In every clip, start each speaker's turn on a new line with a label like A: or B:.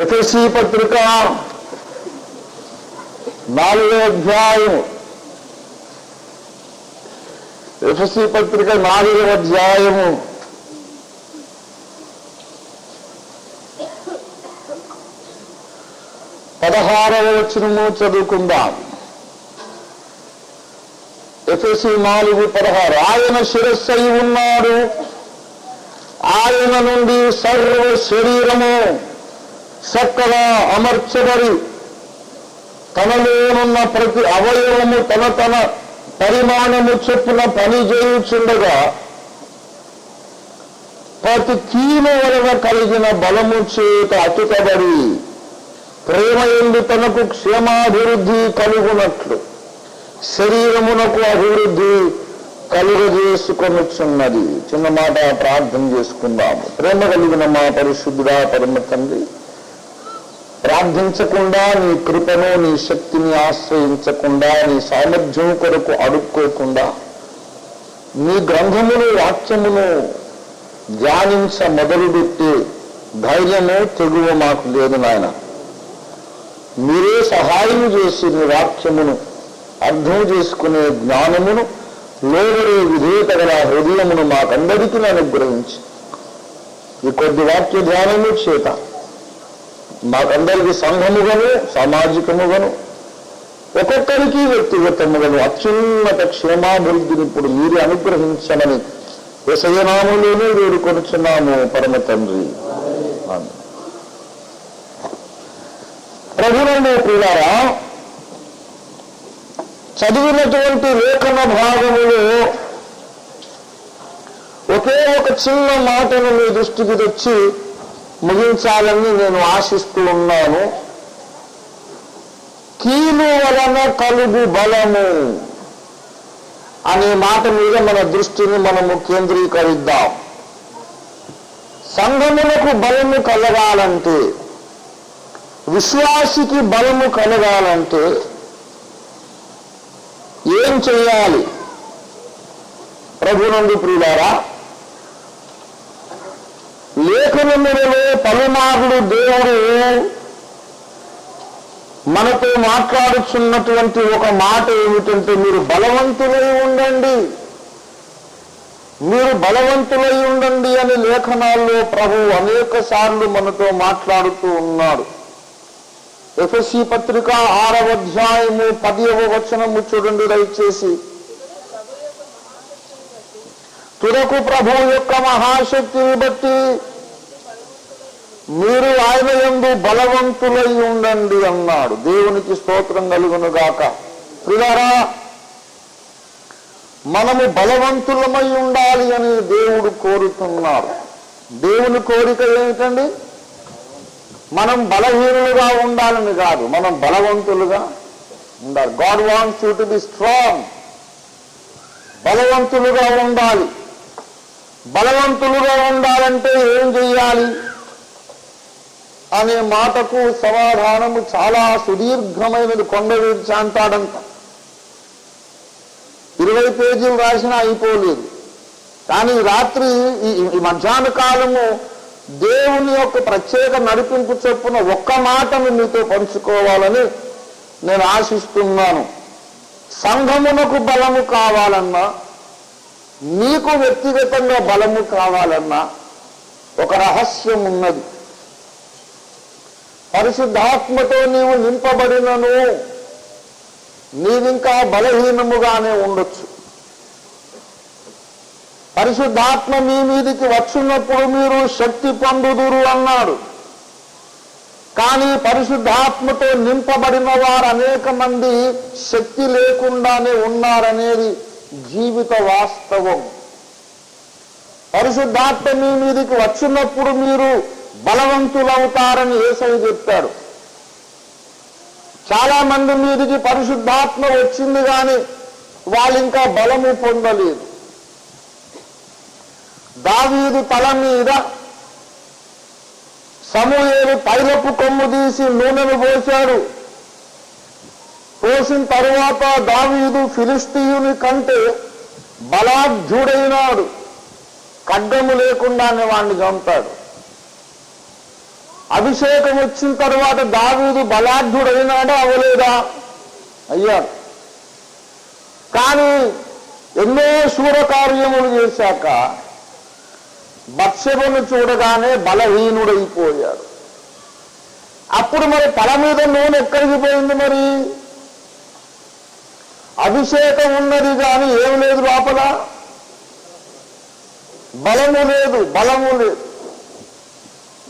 A: ఎఫెసీ పత్రిక 4వ అధ్యాయం. ఎఫెసీ పత్రిక 4వ అధ్యాయము 16వ వచనము చదువుకుందాం. ఎఫెసీ 4:16. ఆయన శిరస్సు అయి ఉన్నాడు, ఆయన నుండి సర్వ శరీరము చక్కగా అమర్చబడి తనలోనున్న ప్రతి అవయవము తన పరిమాణము చొప్పున పని చేయుచుండగా ప్రతి కీలు వలన కలిగిన బలము చేత అతుకబడి ప్రేమ యందు తనకు క్షేమాభివృద్ధి కలుగునట్లు శరీరమునకు అభివృద్ధి కలుగజేసుకొనుచున్నది. చిన్న మాట ప్రార్థన చేసుకుందాము. ప్రేమ కలిగిన మా పరిశుద్ధుడా పరమ తండ్రి, ప్రార్థించకుండా నీ కృపను నీ శక్తిని ఆశ్రయించకుండా నీ సామర్థ్యం కొరకు అడుక్కోకుండా నీ గ్రంథమును వాక్యమును ధ్యానించ మొదలుపెట్టే ధైర్యము తెగువ మాకు లేదు నాయన. మీరే సహాయం చేసి నీ వాక్యమును అర్థం చేసుకునే జ్ఞానమును లోబడే విధేయత గల హృదయమును మాకందరికీ అనుగ్రహించి ఈ కొద్ది వాక్య ధ్యానము చేత మాకందరికీ సంఘముగాను సామాజికముగాను ఒక్కొక్కరికి వ్యక్తిగతముగాను అత్యున్నత క్షేమాభివృద్ధిని ఇప్పుడు మీరే అనుగ్రహించమని యేసయ్య నామములోనే వేడుకొనుచున్నాము పరమ తండ్రి. ప్రభువునందు ప్రియులారా, చదివినటువంటి లేఖన భాగములో ఒకే ఒక చిన్న మాటను మీ దృష్టికి తెచ్చి ముగించాలని నేను ఆశిస్తూ ఉన్నాను. కీలు వలన కలుగు బలము అనే మాట మీద మన దృష్టిని మనము కేంద్రీకరిద్దాం. సంఘములకు బలము కలగాలంటే, విశ్వాసికి బలము కలగాలంటే ఏం చేయాలి? ప్రభునందు ప్రియులారా, లేఖనములలో పలుమార్లు దేవుడు మనతో మాట్లాడుచున్నటువంటి ఒక మాట ఏమిటంటే, మీరు బలవంతులై ఉండండి, మీరు బలవంతులై ఉండండి అని లేఖనాల్లో ప్రభువు అనేక సార్లు మనతో మాట్లాడుతూ ఉన్నాడు. ఎఫెసీ పత్రిక 6వ అధ్యాయము 10వ వచనము చూడండి దయచేసి. తుదకు ప్రభువు యొక్క మహాశక్తిని బట్టి మీరు ఆయన యందు బలవంతులై ఉండండి అన్నాడు. దేవునికి స్తోత్రం కలుగును గాక. ప్రియులారా, మనము బలవంతులమై ఉండాలి అని దేవుడు కోరుతున్నాడు. దేవుని కోరిక ఏమిటండి? మనం బలహీనులుగా ఉండాలని కాదు, మనం బలవంతులుగా ఉండాలి. God wants you to be strong. బలవంతులుగా ఉండాలి. బలవంతులుగా ఉండాలంటే ఏం చెయ్యాలి అనే మాటకు సమాధానము చాలా సుదీర్ఘమైనది. కొండవీర్చి అంటాడంట. 20 పేజీలు రాసినా అయిపోలేదు. కానీ రాత్రి ఈ మధ్యాహ్న కాలము దేవుని యొక్క ప్రత్యేక నడిపింపు చొప్పున ఒక్క మాటను మీతో పంచుకోవాలని నేను ఆశిస్తున్నాను. సంఘమునకు బలము కావాలన్నా, నీకు వ్యక్తిగతంగా బలము కావాలన్నా ఒక రహస్యం ఉన్నది. పరిశుద్ధాత్మతో నీవు నింపబడినను నీవింకా బలహీనముగానే ఉండొచ్చు. పరిశుద్ధాత్మ మీ మీదికి వచ్చినప్పుడు మీరు శక్తి పొందుదురు అన్నాడు. కానీ పరిశుద్ధాత్మతో నింపబడిన వారు అనేక మంది శక్తి లేకుండానే ఉన్నారనేది జీవిత వాస్తవం. పరిశుద్ధాత్మ మీ మీదికి వచ్చినప్పుడు మీరు బలవంతులవుతారని యేసయ్య చెప్పాడు. చాలా మంది మీదికి పరిశుద్ధాత్మ వచ్చింది కానీ వాళ్ళు ఇంకా బలము పొందలేదు. దావీదు తల మీద సమూయేలు తైలపు కొమ్ము తీసి నూనెను పోశాడు. పోసిన తరువాత దావీదు ఫిలిష్తీయుని కంటే బలాఢ్యుడైనాడు. ఖడ్గము లేకుండానే వాణ్ణి చంపాడు. అభిషేకం వచ్చిన తర్వాత దావీదు బలాఢ్యుడైనాడా అవలేదా? అయ్యాడు. కానీ ఎన్నో శూరకార్యములు చేశాక బత్షెబను చూడగానే బలహీనుడైపోయాడు. అప్పుడు మరి తల మీద నూనె ఎక్కడికి పోయింది? మరి అభిషేకం ఉన్నది కానీ ఏం లేదు లోపల, బలము లేదు, బలము లేదు.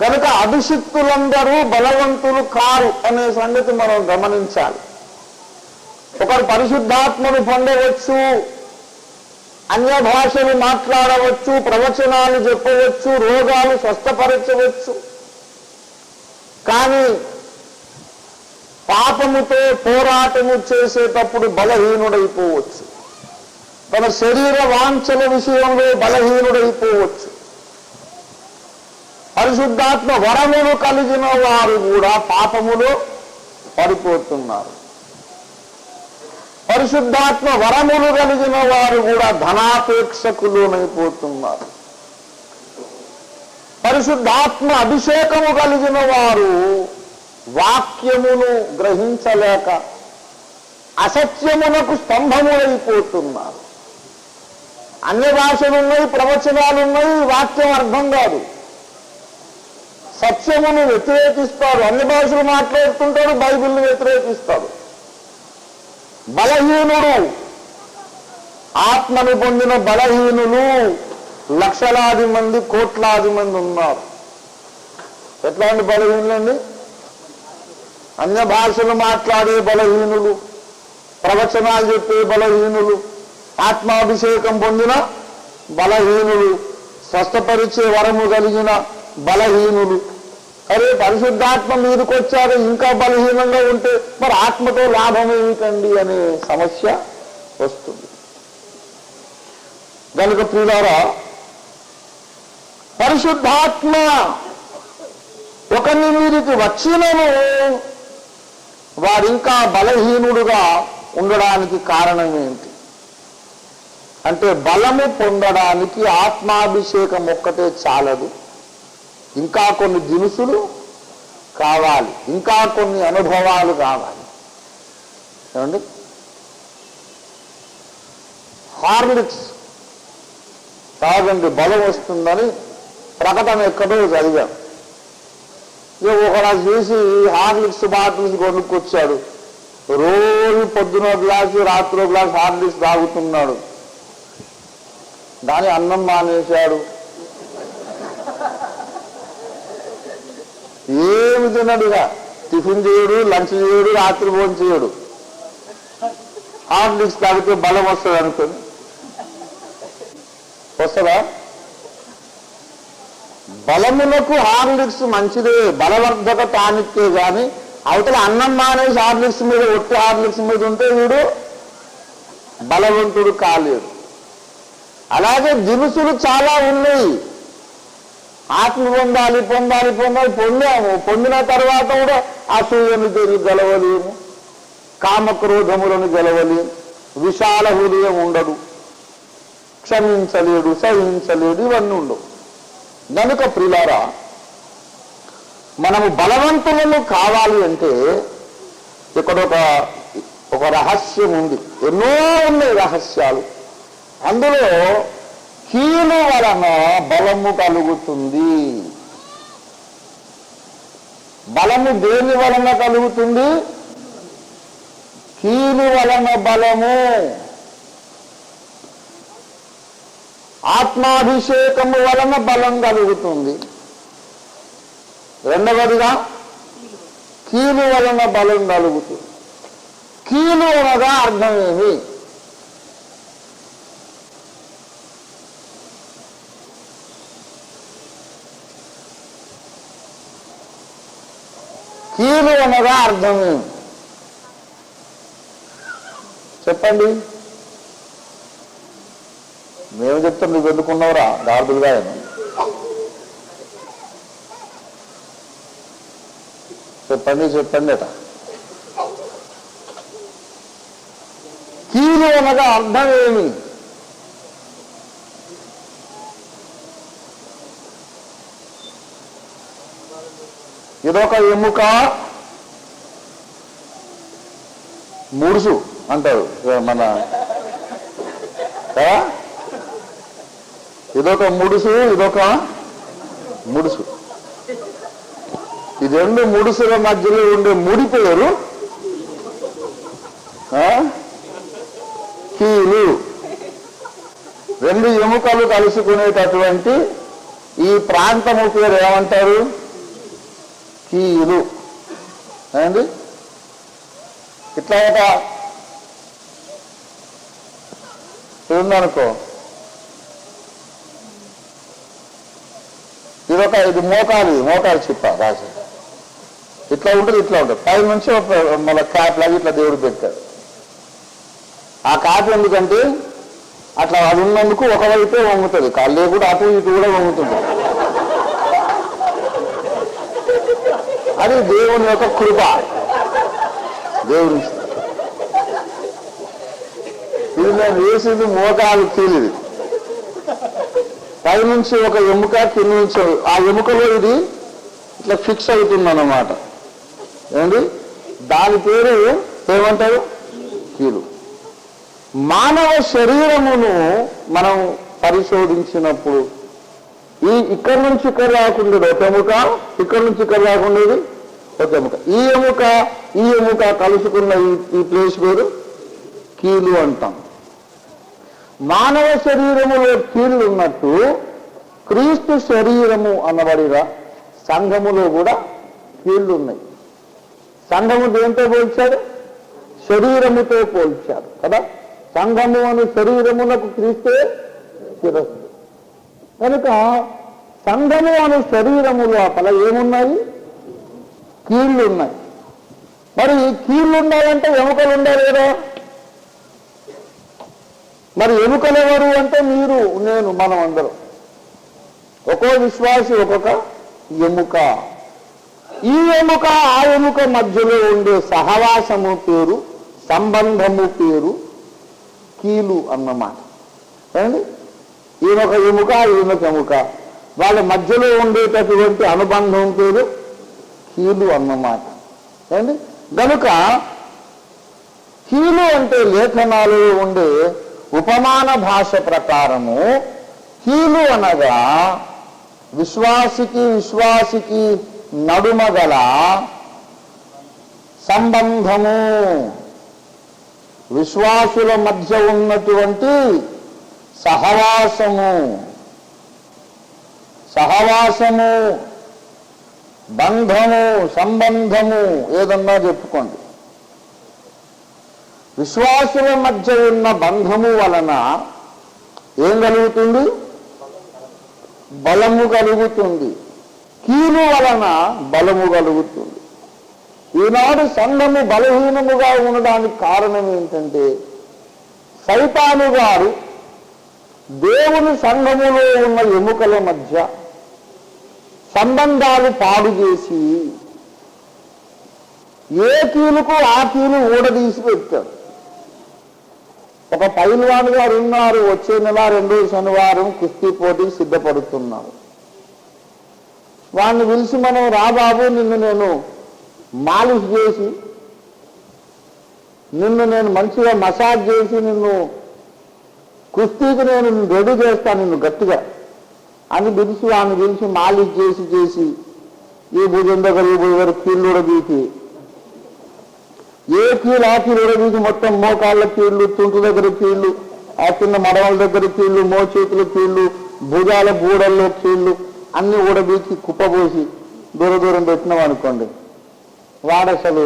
A: కనుక అభిషిక్తులందరూ బలవంతులు కారు అనే సంగతి మనం గమనించాలి. ఒకరు పరిశుద్ధాత్మను పొందవచ్చు, అన్య భాషలు మాట్లాడవచ్చు, ప్రవచనాలు చెప్పవచ్చు, రోగాలు స్వస్థపరచవచ్చు. కానీ పాపముతో పోరాటము చేసేటప్పుడు బలహీనుడైపోవచ్చు. తన శరీర వాంఛల విషయంలో బలహీనుడైపోవచ్చు. పరిశుద్ధాత్మ వరములు కలిగిన వారు కూడా పాపములో పడిపోతున్నారు. పరిశుద్ధాత్మ వరములు కలిగిన వారు కూడా ధనాపేక్షకులోనైపోతున్నారు. పరిశుద్ధాత్మ అభిషేకము కలిగిన వారు వాక్యమును గ్రహించలేక అసత్యమునకు స్తంభములైపోతున్నారు. అన్య భాషలున్నాయి, ప్రవచనాలున్నాయి, వాక్యం అర్థం కాదు. సత్యమును వ్యతిరేకిస్తాడు, అన్ని భాషలు మాట్లాడుతుంటాడు, బైబిల్ని వ్యతిరేకిస్తాడు. బలహీనుడు, ఆత్మను పొందిన బలహీనులు లక్షలాది మంది, కోట్లాది మంది ఉన్నారు. ఎట్లాంటి బలహీనులండి? అన్య భాషలు మాట్లాడే బలహీనులు, ప్రవచనాలు చెప్పే బలహీనులు, ఆత్మాభిషేకం పొందిన బలహీనులు, స్వస్థపరిచే వరము కలిగిన బలహీనులు. అరే పరిశుద్ధాత్మ మీదకి వచ్చారు, ఇంకా బలహీనంగా ఉంటే మరి ఆత్మతో లాభం ఏమిటండి అనే సమస్య వస్తుంది. కనుక ప్రియులారా, పరిశుద్ధాత్మ ఒకరిని మీరికి వచ్చినను వారింకా బలహీనుడుగా ఉండడానికి కారణం ఏంటి అంటే, బలము పొందడానికి ఆత్మాభిషేకం ఒక్కటే చాలదు, ఇంకా కొన్ని దినుసులు కావాలి, ఇంకా కొన్ని అనుభవాలు కావాలి. ఏమండి? హార్లిక్స్ తాగండి బలం వస్తుందని ప్రకటన ఎక్కడో చదివాం. ఒకలా చేసి హార్లిక్స్ బాటిల్స్ కొనుక్కొచ్చాడు. రోజు పొద్దున గ్లాసు, రాత్రి గ్లాసు హార్లిక్స్ తాగుతున్నాడు. దాని అన్నం మానేశాడు, ఏమి తిన్నాడుగా, టిఫిన్ చేయడు, లంచ్ చేయడు, రాత్రి భోజనం చేయడు. హార్లిక్స్ తాగితే బలం వస్తుంది అనుకోని వస్తుందా? బలములకు హార్లిక్స్ మంచిదే, బలవర్ధక టానిక్కే. కానీ అవతల అన్నం మానేసి హార్లిక్స్ మీద, ఒట్టి హార్లిక్స్ మీద ఉంటే వీడు బలవంతుడు కాలేడు. అలాగే దినుసులు చాలా ఉన్నాయి. ఆత్మ పొందాలి, పొందాలి, పొందాలి, పొందాము. పొందిన తర్వాత కూడా అసూయను గెలవలేము, కామక్రోధములను గెలవలేము, విశాల హృదయం ఉండదు, క్షమించలేడు, సహించలేడు, ఇవన్నీ ఉండవు. కనుక ప్రియులారా, మనము బలవంతులను కావాలి అంటే ఇక్కడ ఒక రహస్యం ఉంది. ఎన్నో ఉన్నాయి రహస్యాలు. అందులో కీలు వలన బలము కలుగుతుంది. బలము దేని వలన కలుగుతుంది? కీలు వలన బలము. ఆత్మాభిషేకము వలన బలం కలుగుతుంది. రెండవదిగా కీలు వలన బలం కలుగుతుంది. కీలు అనగా అర్థమేమి? కీలు అనగా అర్థమేమి చెప్పండి. మేము చెప్తాం, నువ్వు ఎందుకున్నావురా గార్దులుగా. చెప్పండి చెప్పండి అట. కీలు అనగా అర్థం ఏమి? ఇదొక ఎముక ముడుసు అంటారు మన కదా, ఇదొక ముడుసు, ఇదొక ముడుసు. ఈ రెండు ముడుసుల మధ్యలో ఉండే ముడి పేరు కీలు. రెండు ఎముకలు కలుసుకునేటటువంటి ఈ ప్రాంతము పేరు ఏమంటారు? కీలు. ఏండి ఇట్లా ఉందనుకో, ఇది మోకాలు చిప్ప రాసి ఇట్లా ఉంటుంది, ఇట్లా ఉంటుంది. పై నుంచి మళ్ళీ క్యాప్ లాగా ఇట్లా దేవుడు పెట్టాడు. ఆ క్యాప్ ఎందుకంటే అట్లా అది ఉన్నందుకు ఒకవైపే వంగుతుంది, కాళ్ళు కూడా అటు ఇటు కూడా వంగుతుంది. అది దేవుని యొక్క కృప. దేవుని ఇది నేను వేసింది మోకాలు కీలిది. పై నుంచి ఒక ఎముక, కింద నుంచి ఆ ఎముకలో ఇది ఇట్లా ఫిక్స్ అవుతుంది అన్నమాట. ఏంటి దాని పేరు ఏమంటారు? కీలు. మానవ శరీరమును మనం పరిశోధించినప్పుడు ఇక్కడి నుంచి ఇక్కడ రాకుండేది ఒక ఎముక, ఇక్కడి నుంచి ఇక్కడ రాకుండేది ఒక ఎముక. ఈ ఎముక కలుసుకున్న ఈ ప్లేస్ పేరు కీలు అంటాం. మానవ శరీరములో కీళ్ళు ఉన్నట్టు క్రీస్తు శరీరము అన్నబడిన సంఘములో కూడా కీళ్ళు ఉన్నాయి. సంఘము దేంతో పోల్చాడు? శరీరముతో పోల్చాడు కదా. సంఘము అనే శరీరమునకు క్రీస్తే శిరస్సు కనుక సంఘము అనే శరీరము లోపల ఏమున్నాయి? కీళ్ళు ఉన్నాయి. మరి కీళ్ళు ఉండాలంటే ఎముకలు ఉండాలి కదా. మరి ఎముకలు ఎవరు అంటే మీరు, నేను, మనం అందరం. ఒక్కో విశ్వాసి ఒక్కొక్క ఎముక. ఈ ఎముక ఆ ఎముక మధ్యలో ఉండే సహవాసము పేరు, సంబంధము పేరు కీలు అన్నమాట. ఏమండి? ఈయనొక ఎముక, ఈయనొక ఎముక, వాళ్ళ మధ్యలో ఉండేటటువంటి అనుబంధం పేరు కీలు అన్నమాట. ఏమండి? కనుక కీలు అంటే లేఖనాలలో ఉండే ఉపమాన భాష ప్రకారము కీలు అనగా విశ్వాసికి నడుమ గల సంబంధము, విశ్వాసుల మధ్య ఉన్నటువంటి సహవాసము, బంధము, సంబంధము ఏదన్నా చెప్పుకోండి. విశ్వాసుల మధ్య ఉన్న బంధము వలన ఏం కలుగుతుంది? బలము కలుగుతుంది. కీలు వలన బలము కలుగుతుంది. ఈనాడు సంఘము బలహీనముగా ఉండడానికి కారణం ఏంటంటే సైతాను గారు దేవుని సంఘములో ఉన్న ఎముకల మధ్య సంబంధాలు పాడు చేసి ఏ కీలుకు ఆ కీలు ఊడదీసి పెట్టారు. ఒక పైల్వాన్ గారు ఉన్నారు, వచ్చే నెల 2వ శనివారం కుస్తీ పోటీకి సిద్ధపడుతున్నారు. వాడిని పిలిచి మనం రాబాబు, నిన్ను నేను మాలిష్ చేసి, నిన్ను నేను మంచిగా మసాజ్ చేసి, నిన్ను కుస్తీకి నేను రెడీ చేస్తాను నిన్ను గట్టిగా అని పిలిచి వాడిని పిలిచి మాలిష్ చేసి ఈ భుజం దగ్గర ఈ భుజం దగ్గర కీళ్ళు ఉడబీకి, ఏ కీళ్ళు ఆ కీళ్ళు ఉడబీకి మొత్తం మోకాళ్ళ కీళ్ళు, తుంటు దగ్గర కీళ్ళు, ఆ కింద మడవల దగ్గర కీళ్ళు, మోచేతుల కీళ్ళు, భుజాల బూడల్లో కీళ్ళు అన్ని ఊడబీకి కుప్పబోసి దూరం పెట్టినాం అనుకోండి, వాడు అసలు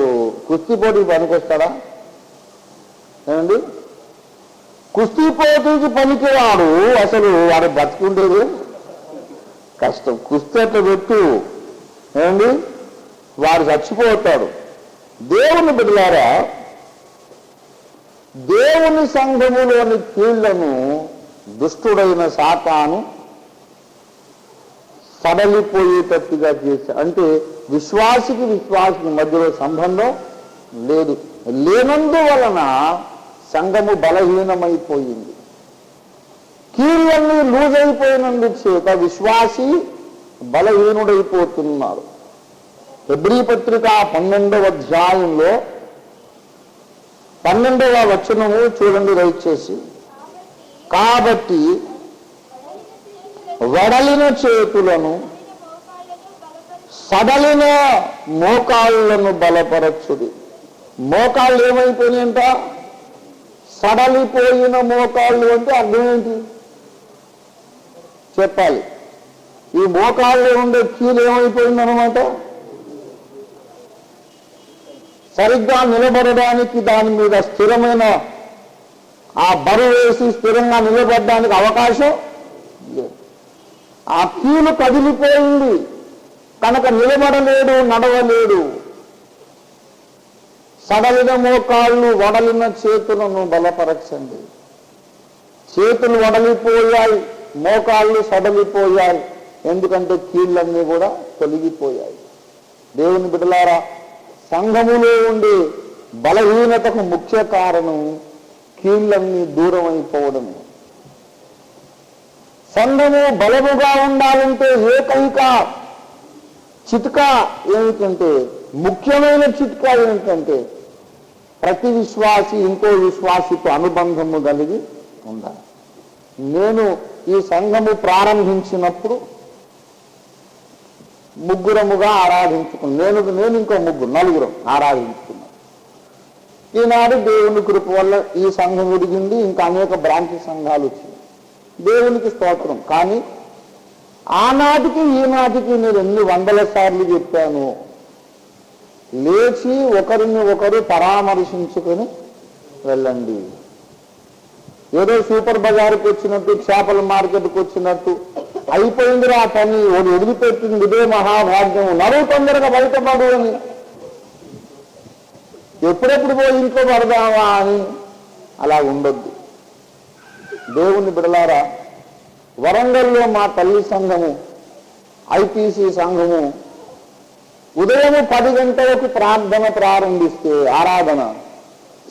A: కుస్తీ పోటీకి పనికొస్తాడా? ఏమండి? కుస్తీ పోటీకి పనికిరాడు, అసలు వాడు బతుకుండేది కష్టం. కుస్తీ అట్లా పెట్టు, ఏమండి, వాడు చచ్చిపోతాడు. దేవుని బిడ్డలారా, దేవుని సంఘములోని కీళ్లను దుష్టుడైన సాతాను సడలిపోయేటట్టుగా చేశాడు. అంటే విశ్వాసికి మధ్యలో సంబంధం లేదు. లేనందువలన సంఘము బలహీనమైపోయింది. కీళ్ళన్నీ లూజ్ అయిపోయినందుకు చేత విశ్వాసి బలహీనుడైపోతున్నారు. హెబ్రీ పత్రిక 12వ అధ్యాయంలో 12వ వచనము చూడండి, దయచేసి. కాబట్టి వడలిన చేతులను సడలిన మోకాళ్ళను బలపరచుడి. మోకాళ్ళు ఏమైపోయినాయంట? సడలిపోయిన మోకాళ్ళు అంటే అర్థం ఏంటి చెప్పాలి. ఈ మోకాళ్ళు ఉండే కీలు ఏమైపోయిందనమాట? సరిగ్గా నిలబడడానికి దాని మీద స్థిరమైన ఆ బరువు వేసి స్థిరంగా నిలబడడానికి అవకాశం లేదు. ఆ కీలు కదిలిపోయింది కనుక నిలబడలేడు, నడవలేడు. సడలిన మోకాళ్ళు, వడలిన చేతులను బలపరచండి. చేతులు వడలిపోయాయి, మోకాళ్ళు సడలిపోయాయి, ఎందుకంటే కీళ్ళన్నీ కూడా తొలగిపోయాయి. దేవుని బిడ్డలారా, సంఘములో ఉండే బలహీనతకు ముఖ్య కారణం కీళ్ళన్నీ దూరం అయిపోవడమే. సంఘము బలముగా ఉండాలంటే ఏకైక చిట్కా ఏమిటంటే, ముఖ్యమైన చిట్కా ఏమిటంటే, ప్రతి విశ్వాసి ఇంకో విశ్వాసితో అనుబంధము కలిగి ఉండాలి. నేను ఈ సంఘము ప్రారంభించినప్పుడు ముగ్గురముగా ఆరాధించుకున్నాను. నేను ఇంకో నలుగురం ఆరాధించుకున్నాను. ఈనాడు దేవుని కృప వల్ల ఈ సంఘం ఎదిగింది, ఇంకా అనేక బ్రాంచ్ సంఘాలు వచ్చింది. దేవునికి స్తోత్రం. కానీ ఆనాటికి ఈనాటికి నేను ఎన్ని వందల సార్లు చెప్పాను, లేచి ఒకరిని ఒకరు పరామర్శించుకొని వెళ్ళండి. ఏదో సూపర్ బజార్కి వచ్చినట్టు, చేపల మార్కెట్కి వచ్చినట్టు అయిపోయింది ఆ పని, వదిలిపెట్టింది ఇదే మహాభాగ్యం, నడువు తొందరగా బయటపడు అని, ఎప్పుడెప్పుడు పోయి ఇంట్లో పడదామా అని అలా ఉండొద్దు. దేవుని బిడలారా, వరంగల్లో మా తల్లి సంఘము, ఐపీసీ సంఘము ఉదయం 10 గంటలకు ప్రార్థన ప్రారంభిస్తే ఆరాధన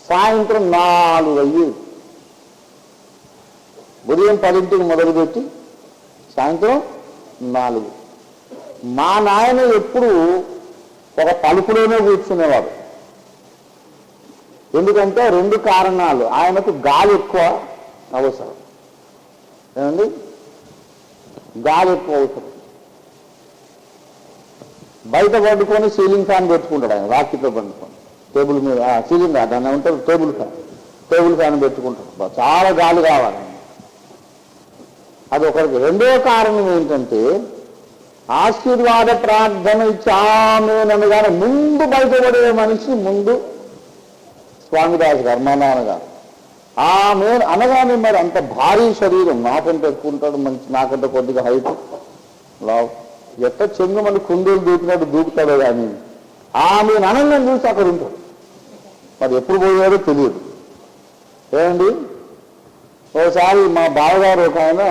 A: సాయంత్రం 4 అయ్యేది. ఉదయం 10ంటికి మొదలుపెట్టి సాయంత్రం 4. మా నాయన ఎప్పుడు ఒక తలుపులోనే కూర్చునేవాడు. ఎందుకంటే 2 కారణాలు. ఆయనకు గాలి ఎక్కువ అవసరం. ఏమండి? గాలి ఎక్కువ అవసరం. బయట పడుకొని సీలింగ్ ఫ్యాన్ పెట్టుకుంటాడు ఆయన, రాత్రిలో పండుకొని టేబుల్ మీద. సీలింగ్ దాన్ని ఉంటారు, టేబుల్ ఫ్యాన్ పెట్టుకుంటాడు. చాలా గాలి కావాలి. అది ఒకరికి. రెండో కారణం ఏంటంటే, ఆశీర్వాద ప్రార్థన ఇచ్చి ఆమెనగానే ముందు బయటపడే మనిషి ముందు స్వామిదాస్ గారు, మా నాన్నగారు. ఆమె అనగానే మరి అంత భారీ శరీరం, నాకంటే ఎక్కువ ఉంటాడు, మంచి నాకంటే కొద్దిగా హైట్, లావు, ఎట్ట చెంగు మన కుందేలు దూకినట్టు దూకుతాడో కానీ ఆమె అనంగా చూసి అక్కడ ఉంటాడు. మరి ఎప్పుడు పోయాడో తెలియదు. ఏమండి, ఒకసారి మా బావగారు ఒక ఆయన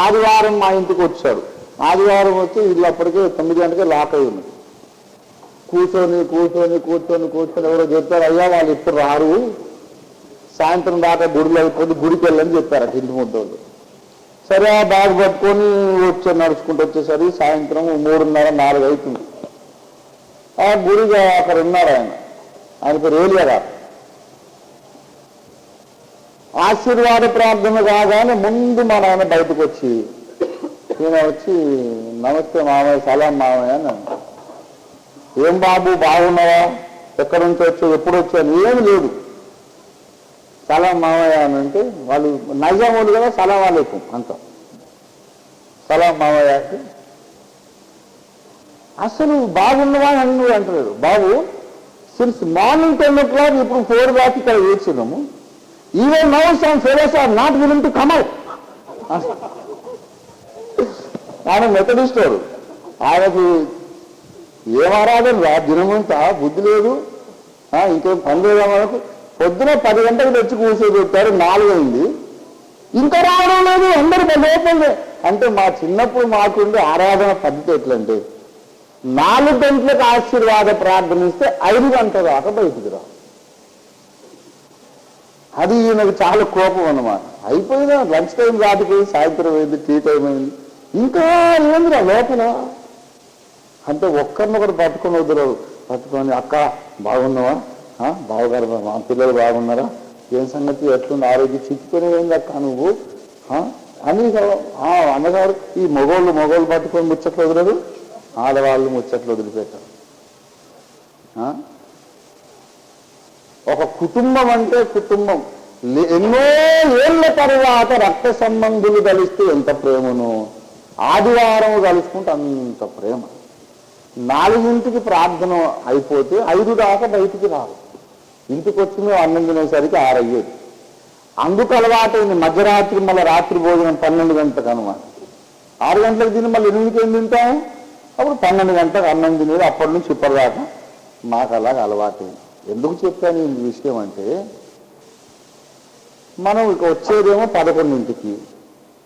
A: ఆదివారం మా ఇంటికి వచ్చాడు. ఆదివారం వచ్చి ఇల్లు అప్పటికే 9 గంటకే లాక్ అయి ఉన్నది. కూర్చొని ఎవరో చెప్పారు, అయ్యా వాళ్ళు ఇప్పుడు రారు, సాయంత్రం దాకా గుడిలో అయిపోయి గుడికి వెళ్ళని చెప్పారు అటు ఇంటి ముద్దోళ్ళు. సరే ఆ బ్యాగ్ పట్టుకొని నడుచుకుంటూ వచ్చేసరి సాయంత్రం 3:30-4 అవుతుంది. ఆ గుడిగా అక్కడ ఉన్నాడు ఆయన పేరు ఏలియా గారు. ఆశీర్వాద ప్రార్థన కాగానే ముందు మా నాన్న బయటకు వచ్చి, ఈయన వచ్చి నమస్తే మామయ్య, సలాం మామయ్య అని. ఏం బాబు బాగున్నావా, ఎక్కడి నుంచి వచ్చావు, ఎప్పుడు వచ్చాను, ఏమి లేదు, సలాం మామయ్య అని అంటే, వాళ్ళు నైజామోలు కదా, సలాం వాలేకుం అంత, సలాం మామయ్యకి. అసలు బాగున్నవా అని నువ్వు అంటలేదు. బాబు సిన్స్ మార్నింగ్ 10 o'clock ఇప్పుడు 4 దాకా ఇక్కడ వేస్తున్నాము. Even now some fellows are not willing to come out. ఆయన మెథడిస్టోడు, ఆయనకు ఏం ఆరాధన రా, దినమంతా బుద్ధి లేదు, ఇంకేం పని లేదా మనకు. పొద్దున 10 గంటలకు తెచ్చి కూర్చోబెట్టారు, 4 అయింది, ఇంకా రావడం లేదు, అందరూ లోపలే. అంటే మా చిన్నప్పుడు మాకుండే ఆరాధన పద్ధతి ఎట్లంటే, 4 గంటలకు ఆశీర్వాద ప్రార్థన ఇస్తే 5 గంటల దాకా బయటికి రా. అది ఈయనకు చాలా కోపం అన్నమాట. అయిపోయినా లంచ్ టైం దాటిపోయి సాయంత్రం అయింది, టీ టైం అయింది, ఇంకా ఏందిరా లోపల అంటే ఒక్కరినొకరు పట్టుకొని వదలరు. పట్టుకొని అక్క బాగున్నావా, బావగారు మా పిల్లలు బాగున్నారా, ఏం సంగతి, ఎట్లుంది ఆరోగ్యం, చిక్కుకొని ఏంది అక్క నువ్వు అని అన్నగారు. ఈ మగోళ్ళు పట్టుకొని ముచ్చట్లు వదలరు, ఆడవాళ్ళు ముచ్చట్లు వదిలిపెట్టారు. ఒక కుటుంబం అంటే కుటుంబం ఎన్నో ఏళ్ల తర్వాత రక్త సంబంధులు కలిస్తే ఎంత ప్రేమను, ఆదివారం కలుసుకుంటే అంత ప్రేమ. 4ంటికి ప్రార్థన అయిపోతే 5 దాకా బయటికి రాదు. ఇంటికి వచ్చి మేము అన్నం తినేసరికి 6 అయ్యేది. అందుకు అలవాటైంది మధ్యరాత్రి మళ్ళీ రాత్రి భోజనం 12 గంటలకు అనమాట. 6 గంటలకు తిని మళ్ళీ 8కి ఏం తింటాము, అప్పుడు 12 గంటలకు అన్నం తినేది. అప్పటి నుంచి ఇప్పటిదాకా మాకు అలాగ అలవాటైంది. ఎందుకు చెప్పాను ఈ విషయం అంటే, మనం ఇక వచ్చేదేమో 11ంటికి,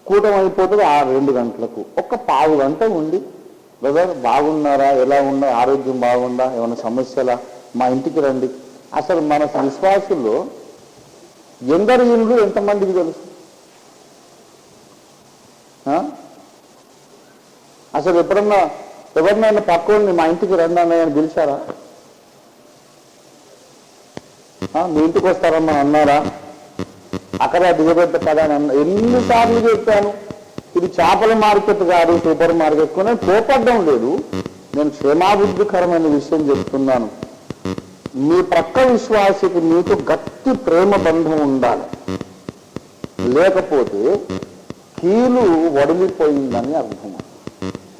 A: కూటం అయిపోతుంది 2 గంటలకు. ఒక్క పావు గంట ఉండి, బ్రదర్ బాగున్నారా, ఎలా ఉన్నా, ఆరోగ్యం బాగుందా, ఏమైనా సమస్యలా, మా ఇంటికి రండి. అసలు మన విశ్వాసుల్లో ఎందరి ఇల్లు ఎంతమందికి తెలుసు? అసలు ఎవరినైనా పక్కని మా ఇంటికి రండి అన్నాయని పిలిచారా? మీ ఇంటికి వస్తారమ్మా అన్నారా? అక్కడ దిగబెట్ట కదా అని ఎన్నిసార్లు చెప్పాను. ఇది చేపల మార్కెట్ కాదు, సూపర్ మార్కెట్ కూడా కోపడ్డం లేదు. నేను క్షేమాభివృద్ధికరమైన విషయం చెప్తున్నాను. మీ పక్క విశ్వాసికి మీకు గట్టి ప్రేమ బంధం ఉండాలి. లేకపోతే కీలు వడిలిపోయిందని అర్థం.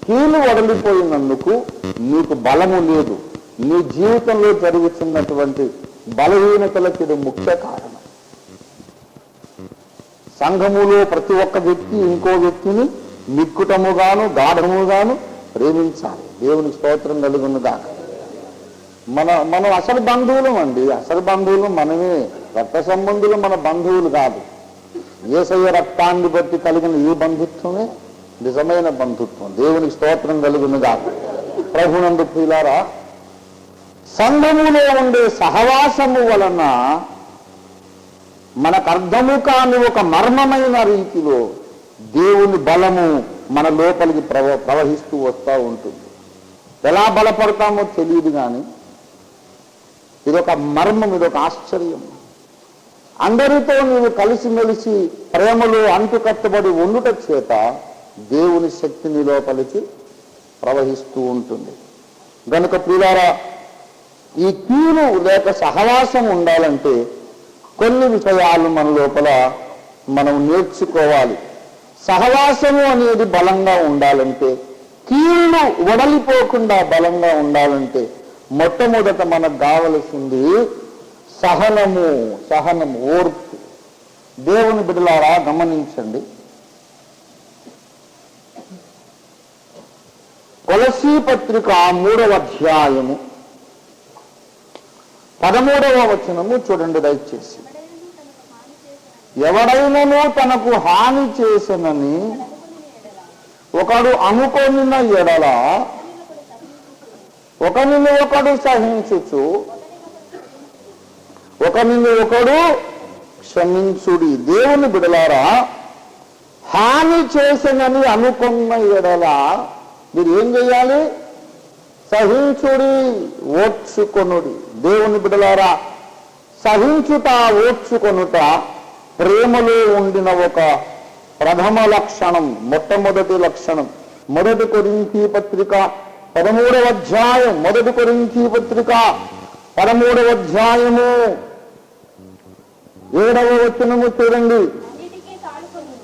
A: కీలు వడిలిపోయినందుకు నీకు బలము లేదు. నీ జీవితంలో జరుగుతున్నటువంటి బలహీనతలకు ఇది ముఖ్య కారణం. సంఘములో ప్రతి ఒక్క వ్యక్తి ఇంకో వ్యక్తిని మిక్కుటముగాను గాఢముగాను ప్రేమించాలి. దేవునికి స్తోత్రం కలుగునుగాక. మనం అసలు బంధువులం అండి. అసలు బంధువులు మనమే. రక్త సంబంధులు మన బంధువులు కాదు. యేసయ్య రక్తాన్ని బట్టి కలిగిన ఈ బంధుత్వమే నిజమైన బంధుత్వం. దేవునికి స్తోత్రం కలుగునుగాక. ప్రభునందు ప్రియులారా, సంఘములో ఉండే సహవాసము వలన మనకు అర్థము కాని ఒక మర్మమైన రీతిలో దేవుని బలము మన లోపలికి ప్రవహిస్తూ వస్తూ ఉంటుంది. ఎలా బలపడతామో తెలియదు, కానీ ఇదొక మర్మం, ఇదొక ఆశ్చర్యం. అందరితో నీవు కలిసిమెలిసి ప్రేమలో అంటుకట్టబడి ఉండుట చేత దేవుని శక్తి నీ లోపలికి ప్రవహిస్తూ ఉంటుంది. గనుక ప్రియులారా, ఈ కీలు లేక సహవాసం ఉండాలంటే కొన్ని విషయాలు మన లోపల మనం నేర్చుకోవాలి. సహవాసము అనేది బలంగా ఉండాలంటే, కీళ్ళు వడలిపోకుండా బలంగా ఉండాలంటే మొట్టమొదట మనకు కావలసింది సహనము, ఓర్పు. దేవుని బిడ్డలారా గమనించండి. కొలసీ పత్రిక 3వ అధ్యాయము 13వ వచనము చూడండి దయచేసి. ఎవడైనను తనకు హాని చేసనని ఒకడు అనుకొనిన ఎడల ఒకరిని ఒకడు సహించుచు ఒకరిని ఒకడు క్షమించుడి. దేవుని బిడలారా, హాని చేసనని అనుకున్న ఎడల మీరు ఏం చేయాలి? సహించుడి, ఓర్చుకొనుడి. దేవుని బిడలారా, సహించుట, ఓర్చుకొనుట ప్రేమలో ఉండిన ఒక ప్రథమ లక్షణం, మొట్టమొదటి లక్షణం. 1 కొరింథీ పత్రిక 13వ అధ్యాయం, 1 కొరింథీ పత్రిక 13వ అధ్యాయము 7వ వచనము చూడండి.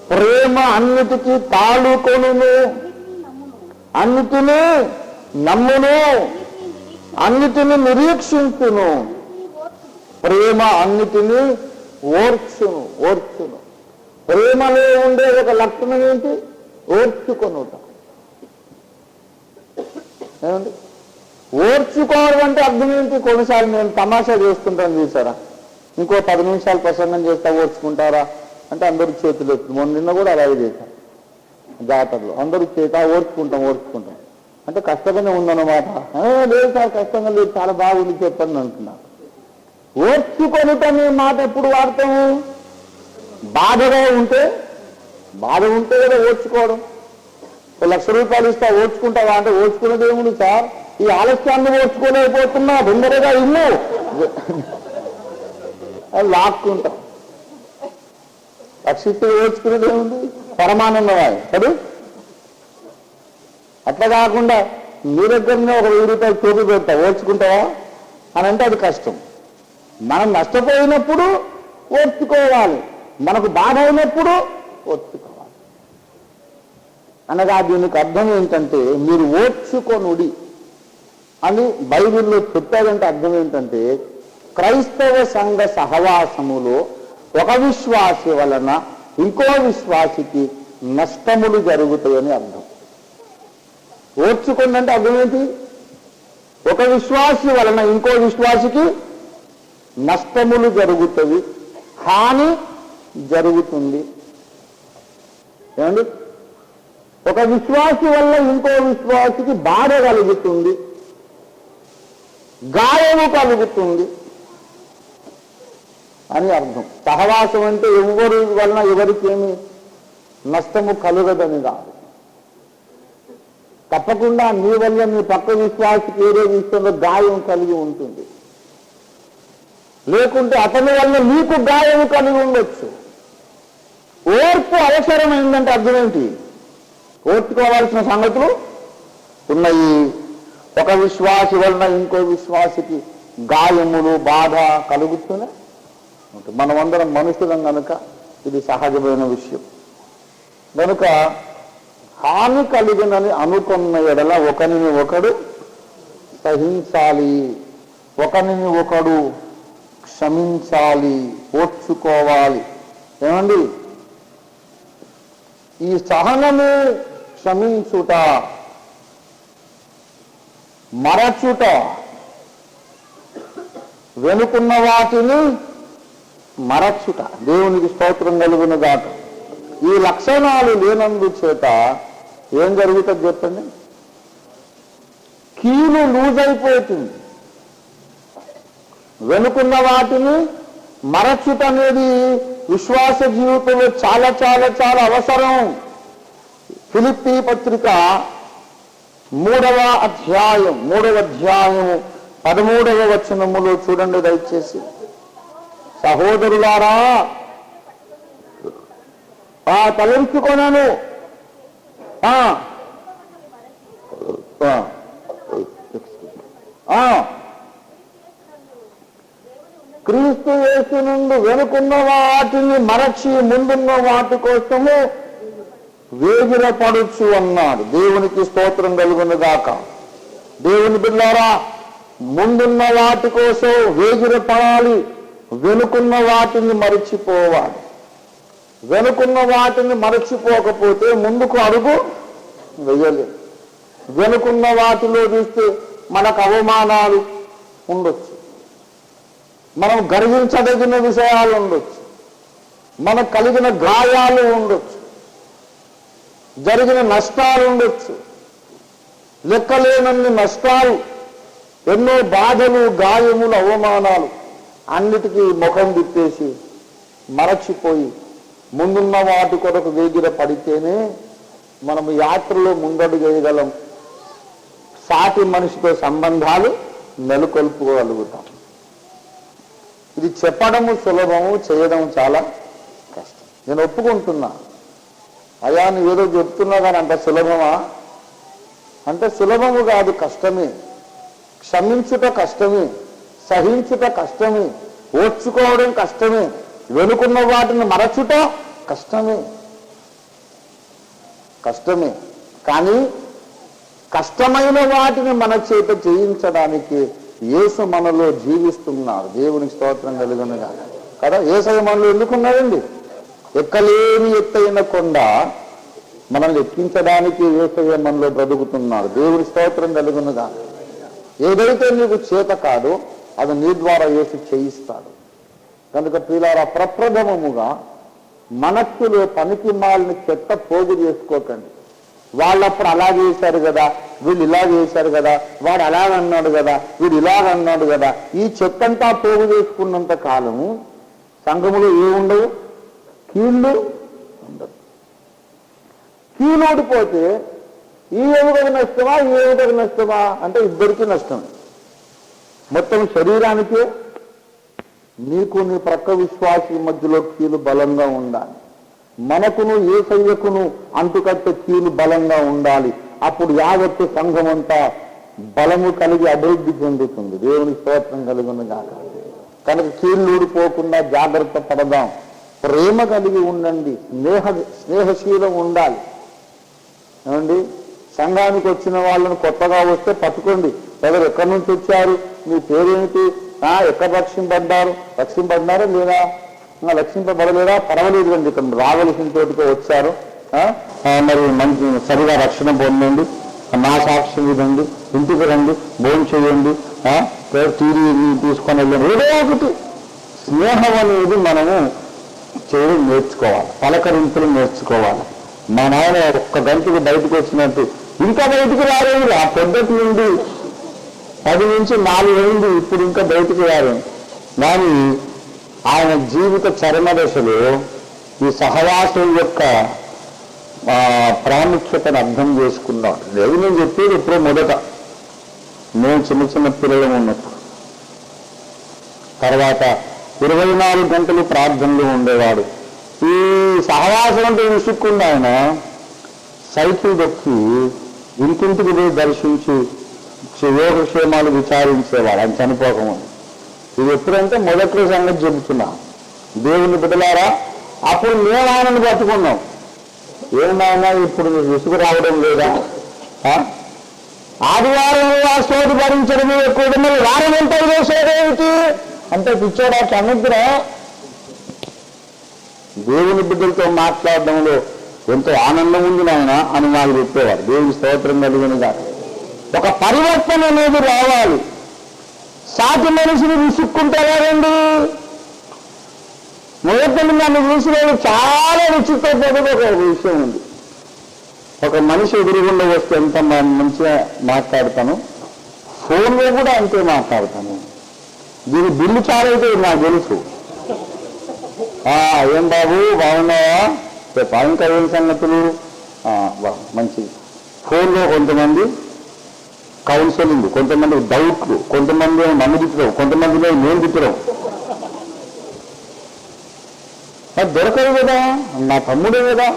A: ప్రేమ అన్నిటికీ తాళుకొనును, అన్నిటినీ నమ్మును, అన్నిటిని నిరీక్షించును, ప్రేమ అన్నిటినీ ఓర్చును. ప్రేమలో ఉండే ఒక లక్షణం ఏంటి? ఓర్చుకొనుట. ఏమండి? ఓర్చుకోవడం అంటే అర్థం ఏంటి? కొన్నిసార్లు నేను తమాషా చేస్తుంటాను చూసారా, ఇంకో 10 నిమిషాలు ప్రసంగం చేస్తా ఓర్చుకుంటారా అంటే అందరూ చేతులు ఎత్తులు. నిన్న కూడా అలాగే చేశారు జాతరలో. అందరూ ఓర్చుకుంటాం అంటే కష్టంగానే ఉందన్నమాట. లేదు సార్, కష్టంగా లేదు, చాలా బాగుంది చెప్పండి అంటున్నారు. ఓర్చుకొనుటనే మాట ఎప్పుడు వాడతాము? బాధ ఉంటే కదా ఓర్చుకోవడం. రూపాయలు ఇస్తా ఓడ్చుకుంటావా అంటే ఓడ్చుకునేది ఏముంది సార్, ఈ ఆలస్యాన్ని ఓడ్చుకోలేకపోతున్నా, తొందరగా ఇల్లు అది లాక్కుంటాం. రక్షిస్తే ఓడ్చుకునేది ఏముంది, పరమానందమే కదా. అట్లా కాకుండా మీ దగ్గరనే ఒక 1000 రూపాయలు టోపీ పెడతా ఓడ్చుకుంటావా అని అంటే అది కష్టం. మనం నష్టపోయినప్పుడు ఓర్చుకోవాలి, మనకు బాధ అయినప్పుడు ఓర్చుకోవాలి. అనగా దీనికి అర్థం ఏంటంటే మీరు ఓర్చుకొనుడి అని బైబిల్లో చెప్పారంటే అర్థం ఏంటంటే క్రైస్తవ సంఘ సహవాసములో ఒక విశ్వాసి వలన ఇంకో విశ్వాసికి నష్టములు జరుగుతాయని అర్థం. ఓర్చుకోండి అంటే అర్థం ఏంటి? ఒక విశ్వాసి వలన ఇంకో విశ్వాసికి నష్టములు జరుగుతాయి, హాని జరుగుతుంది. ఏమండి? ఒక విశ్వాసి వల్ల ఇంకో విశ్వాసికి బాధ కలుగుతుంది, గాయము కలుగుతుంది అని అర్థం. సహవాసం అంటే ఎవరి వలన ఎవరికి ఏమి నష్టము కలుగదని కాదు. తప్పకుండా నీ వల్ల నీ పక్క విశ్వాసికి ఏదో విషయంలో గాయం కలిగి ఉంటుంది, లేకుంటే అతని వల్ల నీకు గాయం కలిగి ఉండొచ్చు. ఓర్పు అవసరమైందంటే అర్థం ఏంటి? ఓర్చుకోవాల్సిన సంగతులు ఉన్నాయి. ఒక విశ్వాసి వలన ఇంకో విశ్వాసికి గాయములు బాధ కలుగుతూనే ఉంటుంది. మనమందరం మనుషులం కనుక ఇది సహజమైన విషయం. కనుక హాని కలిగినని అనుకున్న ఎడల ఒకరిని ఒకడు సహించాలి, ఒకరిని ఒకడు క్షమించాలి, ఓర్చుకోవాలి. ఏమండి? ఈ సహనము, క్షమించుట, మరచుట, వెనుకున్న వాటిని మరచుట, దేవునికి స్తోత్రం కలుగునుగాక. ఈ లక్షణాలు లేనందు చేత ఏం జరుగుతుంది చెప్పండి? కీలు లూజ్ అయిపోతుంది. వెనుకున్న వాటిని మరచుట అనేది విశ్వాస జీవితంలో చాలా చాలా చాలా అవసరం. ఫిలిప్పీ పత్రిక 3వ అధ్యాయం 13వ వచనములో చూడండి దయచేసి. సహోదరులారా, తలంచుకొనను క్రీస్తు యేసు నుండి వెనుకున్న వాటిని మరచి ముందున్న వాటి కోసము వేగిరపడుచు అన్నాడు. దేవునికి స్తోత్రం కలుగునుగాక. దేవుని బిడ్డలారా, ముందున్న వాటి కోసం వేగిరపడాలి, వెనుకున్న వాటిని మరచిపోవాలి. వెనుకున్న వాటిని మరచిపోకపోతే ముందుకు అడుగు వేయలేదు. వెనుకున్న వాటిలో చూస్తే మనకు అవమానాలు ఉండొచ్చు, మనం గర్వించదగిన విషయాలు ఉండొచ్చు, మనకు కలిగిన గాయాలు ఉండొచ్చు, జరిగిన నష్టాలు ఉండొచ్చు, లెక్కలేనన్ని నష్టాలు, ఎన్నో బాధలు, గాయములు, అవమానాలు, అన్నిటికీ ముఖం తిప్పేసి మరచిపోయి ముందున్న వాటి కొరకు వేగిర పడితేనే మనం యాత్రలో ముందడుగు వేయగలం, సాటి మనిషితో సంబంధాలు నెలకొల్పుకోగలుగుతాం. ఇది చెప్పడము సులభము, చేయడం చాలా కష్టం. నేను ఒప్పుకుంటున్నా, అయ్యా నువ్వేదో చెప్తున్నా కానీ అంత సులభమా అంటే సులభము కాదు, కష్టమే. క్షమించుట కష్టమే, సహించుట కష్టమే, ఓర్చుకోవడం కష్టమే, వెనుకున్న వాటిని మరచుట కష్టమే. కానీ కష్టమైన వాటిని మన చేత చేయించడానికి యేసు మనలో జీవిస్తున్నాడు. దేవునికి స్తోత్రం కలుగునుగాక కదా. యేసయ్య మనలో ఎందుకున్నాడండి? ఎక్కలేని ఎత్తైన కొండ మనల్ని ఎక్కించడానికి యేసయ్య మనలో బ్రతుకుతున్నాడు. దేవుని స్తోత్రం కలుగునుగాక. ఏదైతే నీకు చేత కాదో అది నీ ద్వారా యేసు చేయిస్తాడు. కనుక ప్రియులారా, ప్రప్రథమముగా మనస్సులో పనికి మాలిన చెత్త పోగు చేసుకోకండి. వాళ్ళప్పుడు అలా చేశారు కదా, వీళ్ళు ఇలా చేశారు కదా, వాడు అలాగన్నాడు కదా, వీడు ఇలాగన్నాడు కదా, ఈ చెత్తంతా పోగు చేసుకున్నంత కాలము సంఘములో ఏముండవు, కీళ్ళు ఉండదు. కీలు ఓడిపోతే ఈ ఎముకకు నష్టమా ఈ ఎముకకు నష్టమా అంటే ఇద్దరికీ నష్టం. మొత్తం శరీరానికి నీకు నీ ప్రక్క విశ్వాసి మధ్యలో కీలు బలంగా ఉండాలి. మనకును యేసయ్యకును అంటుకట్టే కీలు బలంగా ఉండాలి. అప్పుడు యావత్తు సంఘం అంతా బలము కలిగి అభివృద్ధి చెందుతుంది. దేవుని స్తోత్రం కలుగును గాక. కనుక కీళ్ళు ఊడిపోకుండా జాగ్రత్త పడదాం. ప్రేమ కలిగి ఉండండి. స్నేహశీలం ఉండాలి. ఏమండి, సంఘానికి వచ్చిన వాళ్ళని కొత్తగా వస్తే పట్టుకోండి. ఎవరు ఎక్కడి నుంచి వచ్చారు, మీ పేరేమిటి, ఎక్కడ రక్షింపబడ్డారా లేదా, రక్షింపబడలేదా, పర్వాలేదు అండి, ఇక్కడ రావలసిన చోటుకు వచ్చారు, మరి మంచి సరిగా రక్షణ పొందండి, నా సాక్ష్యం ఇదండి, ఇంటికి రండి, భోజనం చేయండి, టీవీ తీసుకొని వెళ్ళండి. ఏదో ఒకటి స్నేహం అనేది మనము చేయడం నేర్చుకోవాలి. పలకరింపులు నేర్చుకోవాలి. మా నాయన ఒక్క గంటకి బయటకు వచ్చినట్టు ఇంకా బయటికి రాలేదు. ఆ పొద్దుటి నుండి 10 నుంచి 4 అయింది, ఇప్పుడు ఇంకా బయటికి రాలేదు. కానీ ఆయన జీవిత చరమ దశలో ఈ సహవాసం యొక్క ప్రాముఖ్యతను అర్థం చేసుకున్నాడు. లేదు నేను చెప్పేది ఎప్పుడో మొదట నేను చిన్న పిల్లలు ఉన్నప్పుడు. తర్వాత 24 గంటలు ప్రార్థనలు ఉండేవాడు. ఈ సహవాసం అంటే విసుక్కుండా ఆయన సైకిల్ దొక్కి ఇంటింటికి పోయి దర్శించి యోగక్షేమాలు విచారించేవాడు ఆయన చనిపోకముందు. ఇది ఎప్పుడంటే మొదట్లో సంగతి చెబుతున్నా. దేవుని బిడ్డలారా, అప్పుడు మేము ఆయనను పట్టుకున్నాం. ఏమైనా ఇప్పుడు విసుగు రావడం లేదా? ఆదివారం ఆ సోది భరించడమే ఎక్కువ, మరి వారం ఎంత వేసేదేమిటి అంటే పిచ్చోడా సముద్రం. దేవుని బిడ్డలతో మాట్లాడడంలో ఎంతో ఆనందం ఉంది నాయన అని వాళ్ళు చెప్పేవారు. దేవుని స్తోత్రం కలిగినగా ఒక పరివర్తన అనేది రావాలి. సాటి మనిషిని విసుక్కుంటారండి. మొదటి నన్ను చూసిన చాలా విచిత్రపడిన ఒక విషయం ఉంది. ఒక మనిషి ఎదురుగుండా వస్తే ఎంత మంచిగా మాట్లాడతాను, ఫోన్లో కూడా అంతే మాట్లాడతాను. దీని బిల్లు చాలా అయితే నాకు తెలుసు. ఏం బాబు బాగున్నావా, ఇంకా ఏం సంగతులు, మంచి. ఫోన్లో కొంతమంది కౌన్సిలింగ్, కొంతమంది డౌట్లు, కొంతమంది నన్ను తిట్టడం, కొంతమందిలో నేను తిట్టడం. అది దొరకదు కదా, నా తమ్ముడే కదా.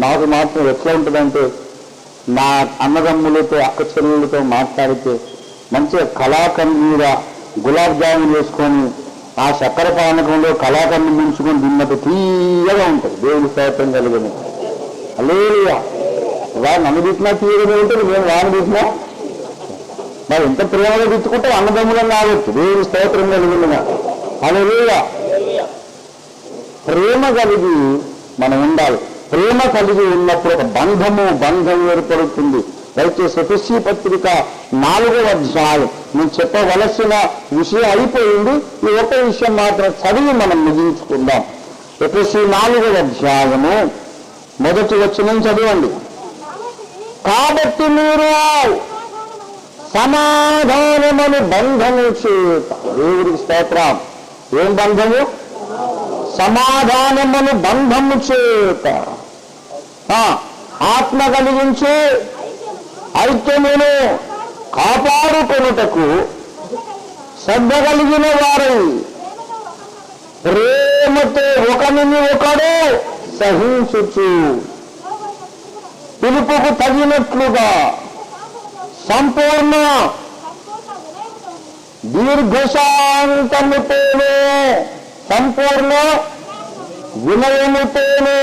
A: నాకు మాత్రం ఎట్లా ఉంటుందంటే, నా అన్నదమ్ములతో అక్క చెల్లెలతో మాట్లాడితే మంచిగా కళాకండ్ మీద గులాబ్ జామున్ వేసుకొని ఆ చక్కెర పానకంలో కళాకండ్ మించుకొని తిన్నట్టు తీయగా ఉంటుంది. దేవుని స్తోత్రం కలిగిన హల్లెలూయా. వాడు నన్ను తిట్టినా తీయగానే ఉంటుంది, నేను వాడిని తిట్టినా. మరి ఎంత ప్రేమగా తిట్టుకుంటే అన్నదమ్ములను రావచ్చు. దేవుని స్తోత్రం కలిగిన హల్లెలూయా. ప్రేమ కలిగి మనం ఉండాలి. ప్రేమ కలిగి ఉన్నప్పుడు ఒక బంధం ఏర్పడుతుంది. దయచేసి ఎఫెసీ పత్రిక 4వ అధ్యాయం నేను చెప్పవలసిన విషయం అయిపోయింది. ఈ ఒక విషయం మాత్రం చదివి మనం ముగించుకుందాం. ఎఫెసీ 4వ అధ్యాయము 1వ వచనం చదవండి. కాబట్టి మీరు సమాధానమని బంధము చేత, దేవుడికి స్తోత్రం. ఏం బంధము? సమాధానమను బంధము చేత ఆత్మ కలిగించే ఐక్యమును కాపాడుకొనుటకు శ్రద్ధ కలిగిన వారై ప్రేమతో ఒకరిని ఒకడు సహించుచు పిలుపుకు తగినట్లుగా సంపూర్ణ దీర్ఘశాంతముతోనే సంపూర్ణ వినయముతోనే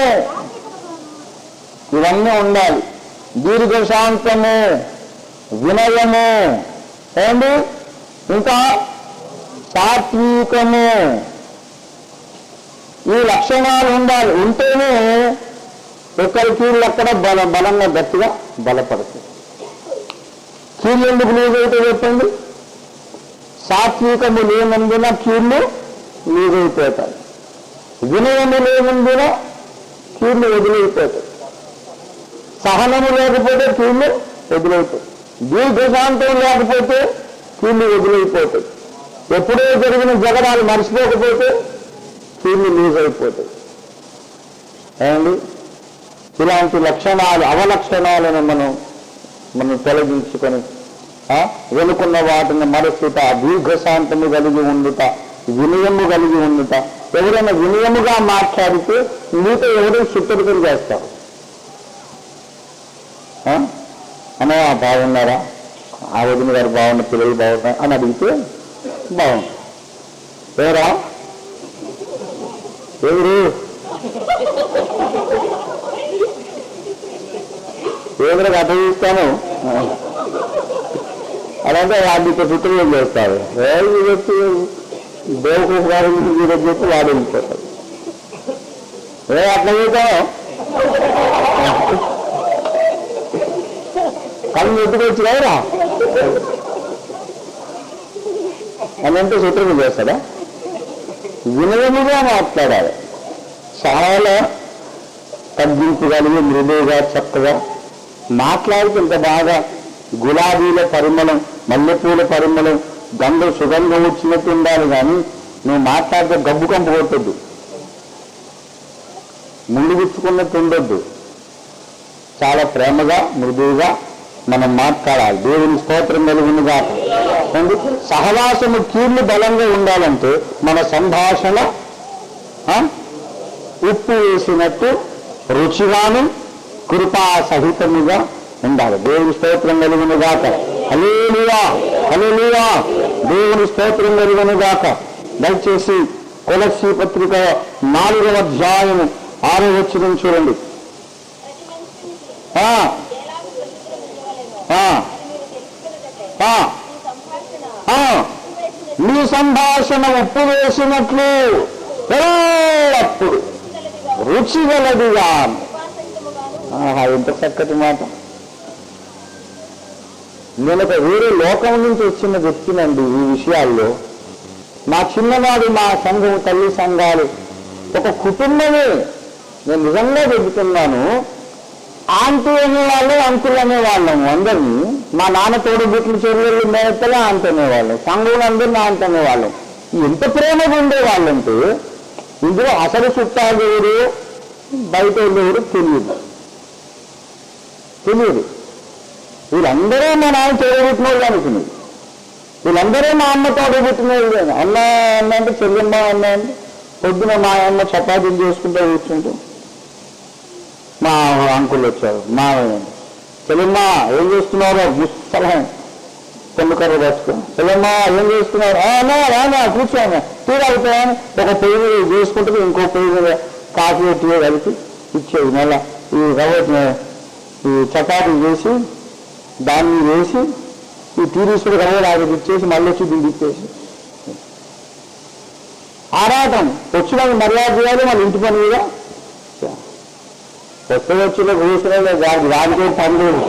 A: ఇవన్నీ ఉండాలి. దీర్ఘశాంతము, వినయము, ఏంటి ఇంకా సాత్వికము, ఈ లక్షణాలు ఉండాలి. ఉంటేనే ఒకరి కీళ్ళు అక్కడ బలంగా గట్టిగా బలపడుతుంది. కీళ్ళు ఎందుకు లూజైతే చెప్పండి? సాత్వికము లేనందున కీళ్ళు లూజైపోతాయి. వినయము లేనందున కీళ్ళు వదిలైపోతాయి. సహనము లేకపోతే కీళ్ళు వదిలైపోతాయి. దీర్ఘశాంతం లేకపోతే కీళ్ళు వదిలైపోతాయి. ఎప్పుడో జరిగిన జగడాలు మర్చిపోకపోతే కీళ్ళు లూజ్ అయిపోతాయి. ఏమండి, ఇలాంటి లక్షణాలు అవలక్షణాలను మనం మనం తొలగించుకొని వెనుకున్న వాటిని మరచుట, దీర్ఘశాంతము కలిగి ఉండుట, వినయము కలిగి ఉండుట. ఎవరైనా వినయముగా మాట్లాడితే మీతో ఎవరో సుత్తరికలు చేస్తారు. అనే బాగున్నారా, ఆ వదిన గారు బాగున్న, పిల్లలు బాగున్నారు అని అడిగితే బాగుంది. ఎవరా ఎవరు ఎవరికి అర్థగిస్తాను అలాంటే వాడితో సుత్తరికలు చేస్తారు. దేవుడు గారి మీద చెప్పి వాడు వెళ్ళిపోతాడు. అట్లా చేద్దాం కళ్ళు ఎత్తుకొచ్చి కదరా అని అంటే సూత్రం చేస్తాడా? వినయముగా మాట్లాడాలి, చాలా తగ్గింపు కలిగి మృదువుగా చక్కగా మాట్లాడితే ఇంత బాగా గులాబీల పరిమళం, మల్లెపూల పరిమళం, గంధం సుగంధం వచ్చినట్టు ఉండాలి. కానీ నువ్వు మాట్లాడితే గబ్బు కంపు కొట్టొద్దు, ముందు గుచ్చుకున్నట్టు ఉండొద్దు. చాలా ప్రేమగా మృదువుగా మనం మాట్లాడాలి. దేవుని స్తోత్రం కలుగునుగా. సహవాసము కీర్లు బలంగా ఉండాలంటే మన సంభాషణ ఉప్పు వేసినట్టు రుచిగాను కృపా సహితముగా ఉండాలి. దేవుని స్తోత్రం కలుగునుగాక. హల్లెలూయా హల్లెలూయా. దేవుని స్తోత్రం కలుగునుగాక. దయచేసి కొలస్సీ పత్రిక 4వ అధ్యాయము 6వ వచనం చూడండి. మీ సంభాషణ ఉప్పు వేసినట్లు ఎల్లప్పుడు రుచిగలదిగా. ఎంత చక్కటి మాట. నేను ఒక వేరే లోకం నుంచి వచ్చిన వ్యక్తినండి. ఈ విషయాల్లో మా చిన్ననాడు మా సంఘం, తల్లి సంఘాలు ఒక కుటుంబమే. నేను నిజంగా చెబుతున్నాను. ఆంటీ అనేవాళ్ళు, అంకులు అనేవాళ్ళము అందరినీ. మా నాన్న తోడు బుట్లు చెల్లెళ్ళు మేనత్తలే ఆంటీ అనేవాళ్ళం, సంఘంలో అందరినీ ఆంటీ అనేవాళ్ళం. ఎంత ప్రేమగా ఉండేవాళ్ళంటే ఇందులో అసలు చుట్టాలు ఎవరు, బయట ఎవరు తెలియదు. వీళ్ళందరూ మా నాన్న తోడబుట్టిన వాళ్ళు అనుకునేది. వీళ్ళందరూ మా అమ్మ తోడబుట్టిన వాళ్ళు. అన్న అన్న అంటే చెల్లెమ్మ అన్న అంటే పొద్దున మా అమ్మ చపాతీలు చేసుకుంటూ కూర్చుంటూ మా అంకులు వచ్చారు. మా చెల్లెమ్మ ఏం చేస్తున్నారో ముసలం తెల్లకర్ర తెచ్చుకుని, చెల్లెమ్మ ఏం చేస్తున్నారు, రానా కూర్చోను టీ తాగుతాయని ఒక పొయ్యి మీద చేసుకుంటుంది, ఇంకో పొయ్యి మీద కాఫీ టీ కలిపి ఇచ్చేది. మళ్ళీ ఈ రవ్వ ఈ చపాతీ చేసి దాన్ని వేసి ఈ టీరీసుడు రవ్వ లాగా ఇచ్చేసి మళ్ళీ వచ్చి దీన్ని ఇచ్చేసి ఆరాటం. వచ్చిన మర్యాద చేయాలి, మళ్ళీ ఇంటి పని మీద కొత్త వచ్చిన కూర్చునే దానికే పనులు.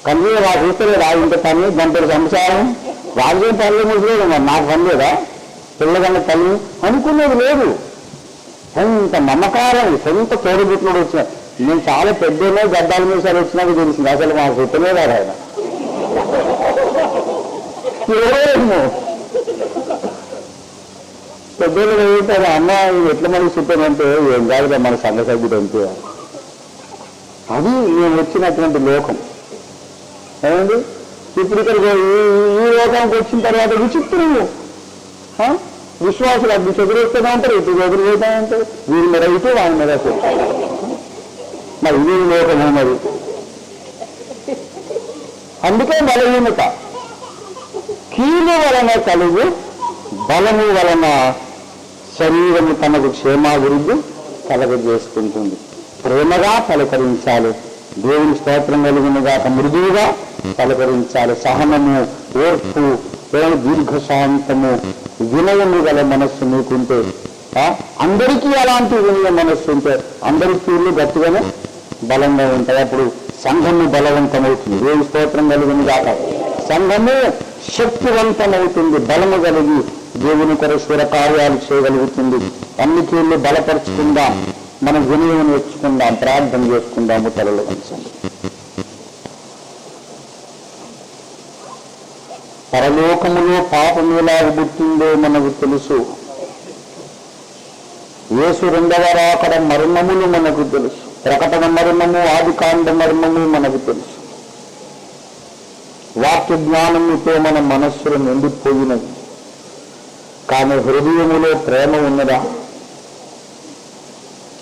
A: కన్నీ వాళ్ళు చూస్తలే ఇంత పని గంటల సంసారం వాళ్ళకేం పనులు ముసలేదు. మరి నాకు పని లేదా, పిల్లగన్న తల్లి అనుకునేది లేదు. ఎంత మమకారం. సొంత తోడుబుట్టుడు వచ్చిన నేను చాలా పెద్దనే గడ్డాల మీద సార్ వచ్చినాక తెలిసింది అసలు మాకు చుట్టమే కాదు ఆయన. పెద్దలు ఏమిటారు, అమ్మ ఎట్లా మనకి చుట్టామంటే ఏం కాదుగా మన సంఘ సభ్యుడు అంతే. అది నేను వచ్చినటువంటి లోకం ఏమండి. ఇప్పుడు ఇక్కడ ఈ లోకానికి వచ్చిన తర్వాత విచిత్రము. విశ్వాసులు అడ్డు చెదురేస్తూనే ఉంటారు, ఇటు ఎదురుపోతూ ఉంటారు. వీరి మీద ఇటు వారి మీద మరి ఇది లోకము. మరి అందుకే బలహీనత. కీలు వలన కలుగు బలము వలన శరీరము తనకు క్షేమాభివృద్ధి కలగజేసుకుంటుంది. ప్రేమగా పలకరించాలి. దేవుని స్తోత్రం కలిగినగా మృదువుగా పలకరించాలి. సహనము, ఓర్పు, దీర్ఘశాంతము, వినయము గల మనస్సు మీకుంటే, అందరికీ అలాంటి వినయ మనస్సు ఉంటే అందరి తీర్లు గట్టిగానే బలంగా ఉంటాయి. అప్పుడు సంఘము బలవంతమవుతుంది. దేవుని స్తోత్రం కలిగిన కాక సంఘము శక్తివంతమవుతుంది. బలము కలిగి దేవుని కొరస్వర కార్యాలు చేయగలుగుతుంది. అన్ని తీర్లు బలపరుచుకుందాం. మనం వినయం నేర్చుకుందాం, ప్రార్థన చేసుకుందాము. తలలో వంచండి. పరలోకములో పాపం ఎలా పుట్టిందో మనకు తెలుసు. యేసు రెండవ రాకడ మర్మములు మనకు తెలుసు. ప్రకటన మర్మము, ఆదికాండ మర్మము మనకు తెలుసు. వాక్య జ్ఞానముతో మన మనస్సులు నిండిపోయినవి. కానీ హృదయములో ప్రేమ ఉన్నదా?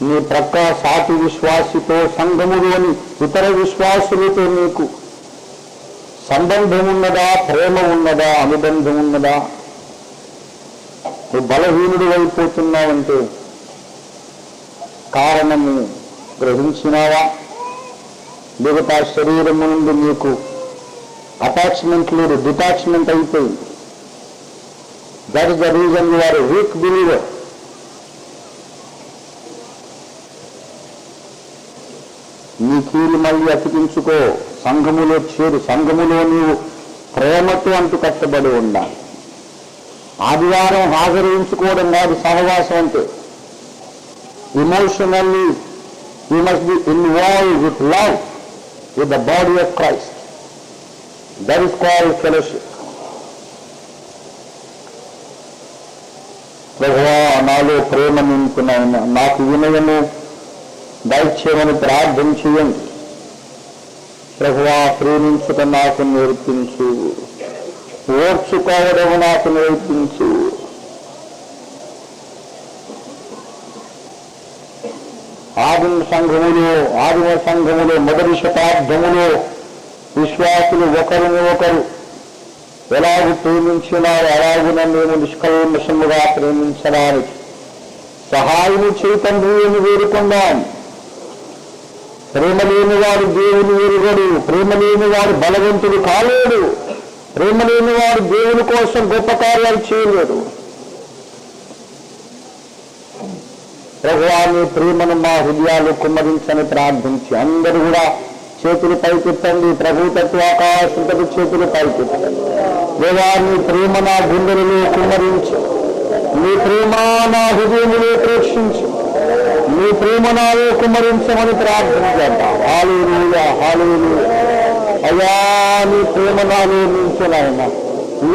A: నీ ప్రక్క సాటి విశ్వాసితో, సంఘములోని ఇతర విశ్వాసులతో నీకు సంబంధం ఉన్నదా? ప్రేమ ఉన్నదా? అనుబంధం ఉన్నదా? నువ్వు బలహీనుడు అయిపోతున్నావంటే కారణము గ్రహించినావా? లేకపోతే ఆ శరీరము నుండి నీకు అటాచ్మెంట్ లేదు, డిటాచ్మెంట్ అయిపోయింది. That is the reason you are weak believer. నీ కీలు మళ్ళీ అతికించుకో, సంఘములో చేరు. సంఘములో నీవు ప్రేమతో అంటూ కట్టబడి ఉండాలి. ఆదివారం హాజరించుకోవడం కాదు సహవాసం అంటే. Emotionally you must be involve with love with the body of Christ. That is called fellowship. ప్రభువా, నాలో ప్రేమ నింపునైనా నాకు వినయము దయచేయమని ప్రార్థన చేయండి. ప్రభువా, ప్రేమించుట నాకు నేర్పించు, ఓర్చుకోవడం నాకు నేర్పించు. ఆదిమ సంఘములో మొదటి శతాబ్దములో విశ్వాసులు ఒకరిని ఒకరు ఎలాగూ ప్రేమించినారు, అలాగున మేము నిష్కల్మషముగా ప్రేమించడానికి సహాయము చేయతండి అని వేడుకుందాం. ప్రేమ లేని వాడు దేవుని ఎరుగడు, ప్రేమ లేని వాడు బలవంతుడు కాలేడు, ప్రేమ లేని వాడు దేవుని కోసం గొప్ప కార్యాలు చేయలేడు. ప్రభువా, నీ ప్రేమను మా హృదయాలు కుమ్మరించని ప్రార్థించి అందరూ కూడా చేతులు పైకెత్తండి. ప్రభు తత్వ ఆకాశంతటి చేతులు పైకెత్తండి. దేవా, నీ ప్రేమ నా గుండెలలో కుమ్మరించి, నీ ప్రేమ నా హృదయములో ప్రేక్షించి, నీ ప్రేమ నాలో కుమ్మరించమని ప్రార్థన చేద్దాం. హల్లెలూయా, హల్లెలూయా. అయ్యా, నీ ప్రేమ నాలో నించున్నాయన.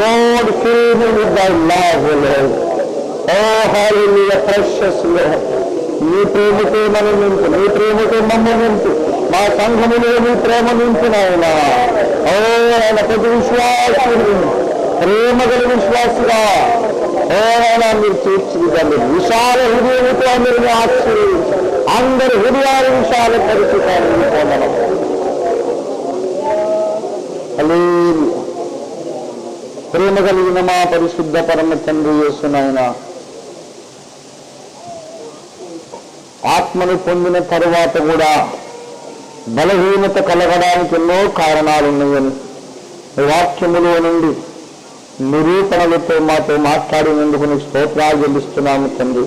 A: Lord, fill me with thy love, Lord. Oh, hallelujah, precious Lord. నీ ప్రేమతో మనం నింపు, నీ ప్రేమతో మమ్మల్ని నింపు. మా సంఘములో నీ ప్రేమ నింపునాయన. ఓ ఆయన ప్రతి విశ్వాసుని ప్రేమ గల విశ్వాసుగా ఓనా మీరు తీర్చిదిద్దండి. విశాల హృదయంతో అందరిని ఆశీర్వదించండి. అందరి హృదయాల విశాల పరిస్థితాన్ని పొందడం. ప్రేమ కలిగిన మా పరిశుద్ధ పరమ తండ్రి యేసునాయన, ఆత్మను పొందిన తరువాత కూడా బలహీనత కలగడానికి ఎన్నో కారణాలున్నాయని వాక్యములో నుండి నిరూపణలతో మాతో మాట్లాడినందుకు నీకు స్తోత్రాలు చెల్లిస్తున్నాము తండ్రి.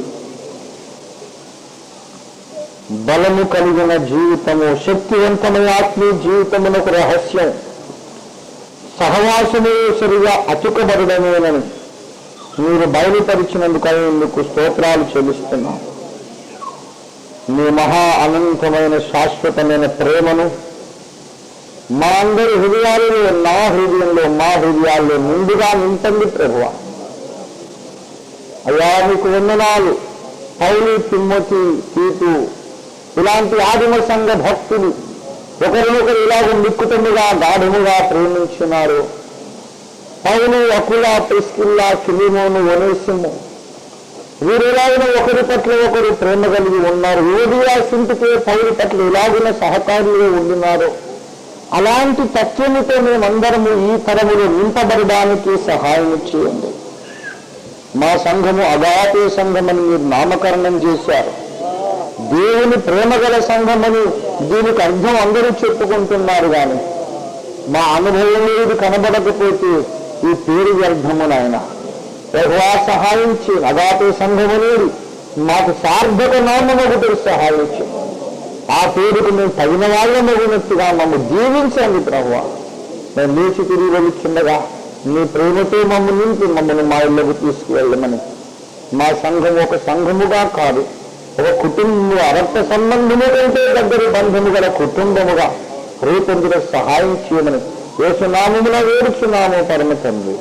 A: బలము కలిగిన జీవితము, శక్తివంతమైన ఆత్మీయ జీవితమునకు రహస్యం సహవాసమే సరిగా అతుకబడమేనని మీరు బయలుపరిచినందుకు ఎందుకు స్తోత్రాలు చెల్లిస్తున్నాం. మీ మహా అనంతమైన శాశ్వతమైన ప్రేమను మా అందరి హృదయాలలో, నా హృదయంలో, మా హృదయాల్లో ముందుగా నింపండి ప్రభువా. అయ్యా, మీకు వందనాలు. పౌలు, తిమ్మోతి, తీతు ఇలాంటి ఆదిమ సంఘ భక్తులు ఒకరినొకరు ఇలాగ నిక్కుతముగా గాఢముగా ప్రేమించినారు. పౌలు, అకుల, ప్రిస్కిల్లా, ఫిలిమోను, ఒనేసిము వీరు ఎలాగిన ఒకరి పట్ల ఒకరు ప్రేమ కలిగి ఉన్నారు. యూదియా సింతికే పౌలు పట్ల ఇలాగిన సహకారులుగా ఉండినారు. అలాంటి తత్వముతో మేమందరము ఈ తరములో నింపబడడానికి సహాయం చేయండి. మా సంఘము అగాపే సంఘమని మీరు నామకరణం చేశారు. దేవుని ప్రేమగల సంఘమని దీనికి అర్థం అందరూ చెప్పుకుంటున్నారు. కానీ మా అనుభవం మీద కనబడకపోతే ఈ పేరు వ్యర్థము నాయన. ప్రభువా, సహాయం చేయండి. అగాపే సంఘము అనేది మాకు సార్థక నామం ఒకటి సహాయం చేయండి. ఆ పేరుకు మేము తగిన వాళ్ళమగినట్టుగా మమ్మల్ని దీవించండి ప్రభువా. మేము లేచి తిరిగి వెళుచుండగా నీ ప్రేమతో మమ్మల్ని నింపి మమ్మల్ని మా ఇళ్ళకు తీసుకువెళ్ళమని. మా సంఘం ఒక సంఘముగా కాదు, ఒక కుటుంబం, రక్త సంబంధము కంటే దగ్గర బంధము గల కుటుంబముగా రూపొందుకు సహాయం చేయమని యేసు నామమున వేడుచున్నాము పరమ తండ్రి.